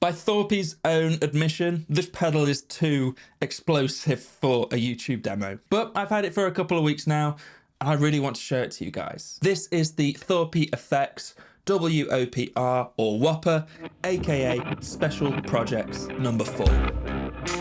By Thorpy's own admission, this pedal is too explosive for a YouTube demo. But I've had it for a couple of weeks now, and I really want to show it to you guys. This is the Thorpy Effects WOPR or Whopper, aka Special Projects number 4.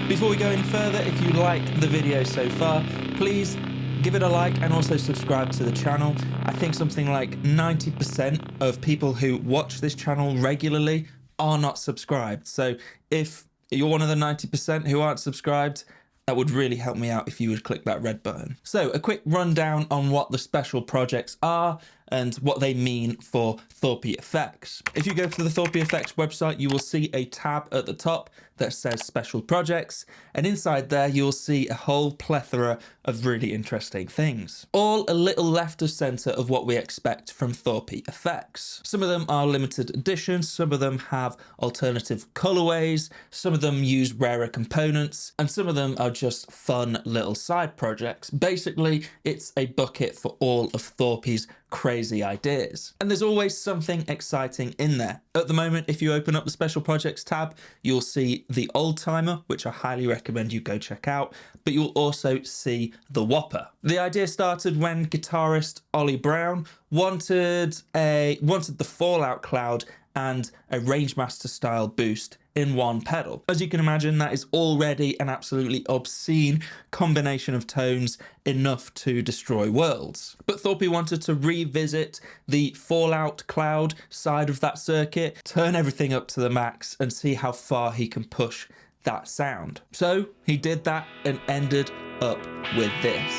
Before we go any further, if you liked the video so far, please give it a like and also subscribe to the channel. I think something like 90% of people who watch this channel regularly are not subscribed. So if you're one of the 90% who aren't subscribed, that would really help me out if you would click that red button. So a quick rundown on what the special projects are and what they mean for Thorpy Effects. If you go to the Thorpy Effects website, you will see a tab at the top that says Special Projects, and inside there you'll see a whole plethora of really interesting things. All a little left of center of what we expect from Thorpy Effects. Some of them are limited editions, some of them have alternative colorways, some of them use rarer components, and some of them are just fun little side projects. Basically, it's a bucket for all of Thorpy's crazy ideas. And there's always something exciting in there. At the moment, if you open up the Special Projects tab, you'll see the Old Timer, which I highly recommend you go check out, but you'll also see the Whopper. The idea started when guitarist Ollie Brown wanted the Fallout Cloud and a Rangemaster style boost in one pedal. As you can imagine, that is already an absolutely obscene combination of tones, enough to destroy worlds. But Thorpy wanted to revisit the Fallout Cloud side of that circuit, turn everything up to the max and see how far he can push that sound. So he did that and ended up with this.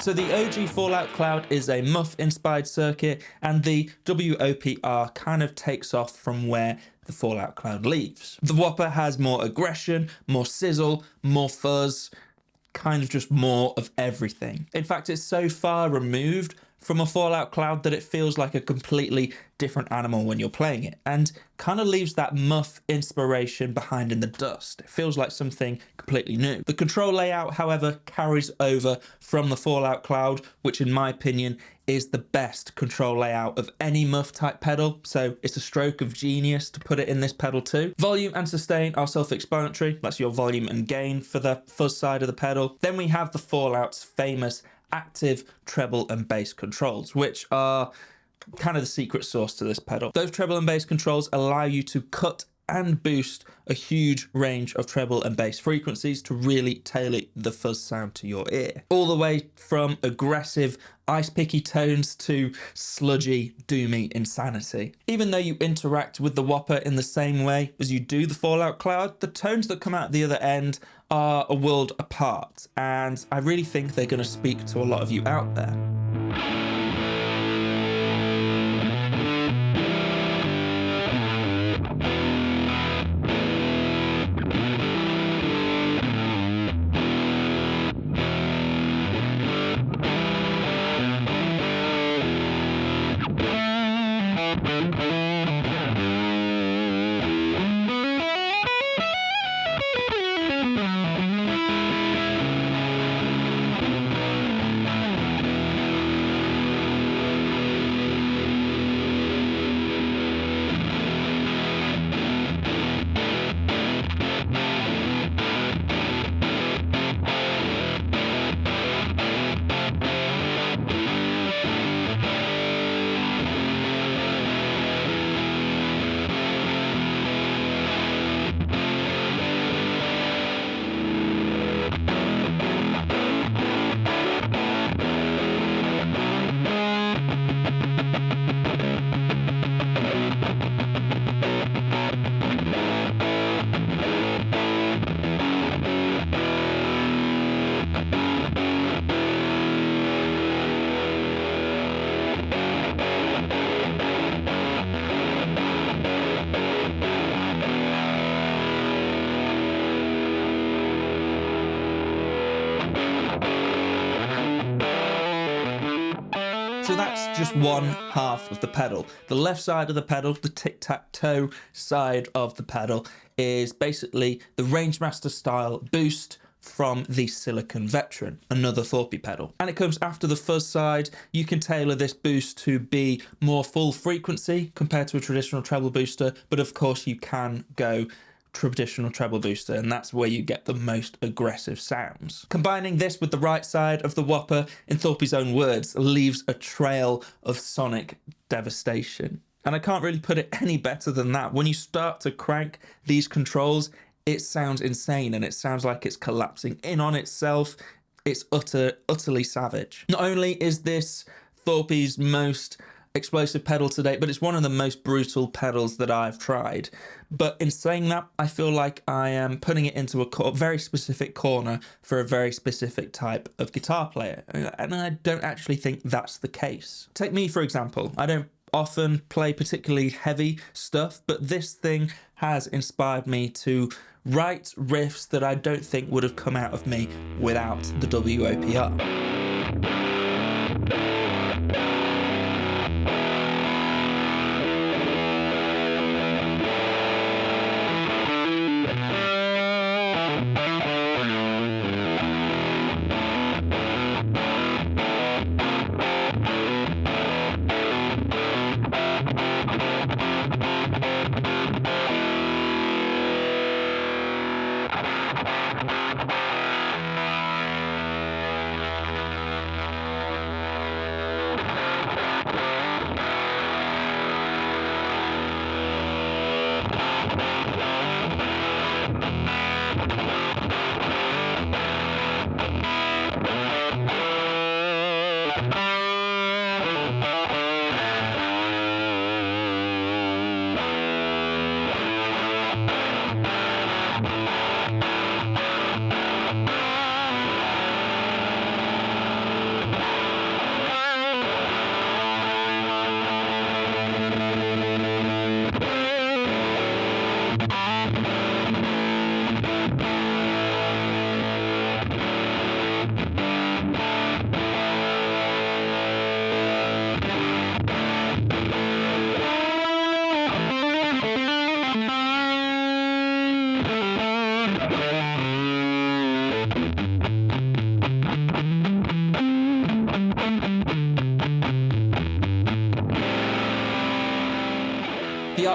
So the OG Fallout Cloud is a muff-inspired circuit, and the WOPR kind of takes off from where the Fallout Cloud leaves. The Whopper has more aggression, more sizzle, more fuzz, kind of just more of everything. In fact, it's so far removed from a Fallout Cloud that it feels like a completely different animal when you're playing it, and kind of leaves that muff inspiration behind in the dust. It feels like something completely new. The control layout, however, carries over from the Fallout Cloud, which in my opinion is the best control layout of any muff type pedal, so it's a stroke of genius to put it in this pedal too. Volume and sustain are self-explanatory. That's your volume and gain for the fuzz side of the pedal. Then we have the Fallout's famous active treble and bass controls, which are kind of the secret sauce to this pedal. Those treble and bass controls allow you to cut and boost a huge range of treble and bass frequencies to really tailor the fuzz sound to your ear. All the way from aggressive, ice-picky tones to sludgy, doomy insanity. Even though you interact with the Whopper in the same way as you do the Fallout Cloud, the tones that come out the other end are a world apart, and I really think they're going to speak to a lot of you out there. So that's just one half of the pedal. The left side of the pedal, the tic-tac-toe side of the pedal, is basically the Rangemaster style boost from the Silicon Veteran, another Thorpy pedal. And it comes after the fuzz side. You can tailor this boost to be more full frequency compared to a traditional treble booster, but of course you can go traditional treble booster, and that's where you get the most aggressive sounds. Combining this with the right side of the Whopper, in Thorpy's own words, leaves a trail of sonic devastation. And I can't really put it any better than that. When you start to crank these controls, it sounds insane, and it sounds like it's collapsing in on itself. It's utterly savage. Not only is this Thorpy's most explosive pedal to date, but it's one of the most brutal pedals that I've tried. But in saying that, I feel like I am putting it into a very specific corner for a very specific type of guitar player, and I don't actually think that's the case. Take me, for example. I don't often play particularly heavy stuff, but this thing has inspired me to write riffs that I don't think would have come out of me without the WOPR.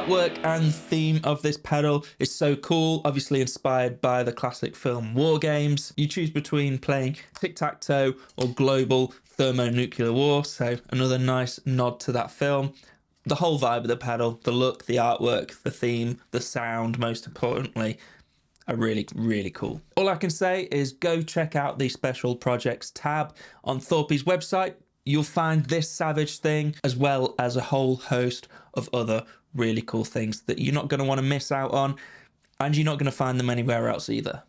artwork and theme of this pedal is so cool, obviously inspired by the classic film War Games. You choose between playing tic-tac-toe or global thermonuclear war, so another nice nod to that film. The whole vibe of the pedal, the look, the artwork, the theme, the sound, most importantly, are really, really cool. All I can say is go check out the special projects tab on Thorpy's website. You'll find this Savage thing as well as a whole host of other really cool things that you're not going to want to miss out on, and you're not going to find them anywhere else either.